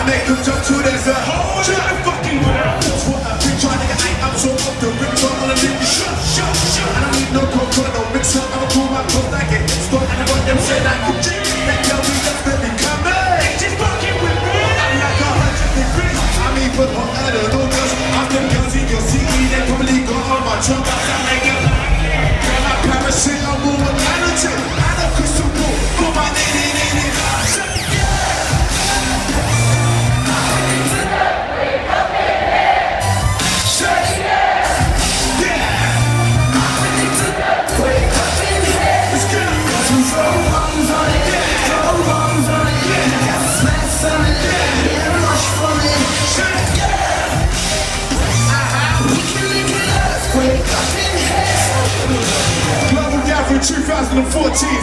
I make them jump to there's a whole lot of fucking world. That's what I've been trying to get. I'm so off the ring, so I'm gonna leave you shut. I don't need no coke, no mixer. I'ma pull my clothes like it. Start and I want them say that you drink. That tell me that's baby coming. Just fucking with me. I'm like 100 degrees. I'm even hotter than all girls. I'm them girls in your city. They probably got on my trunk. I'm like a girl, I parachute. I'm more than energy. I know crystal ball. Put my name in it. Global Gathering 2014.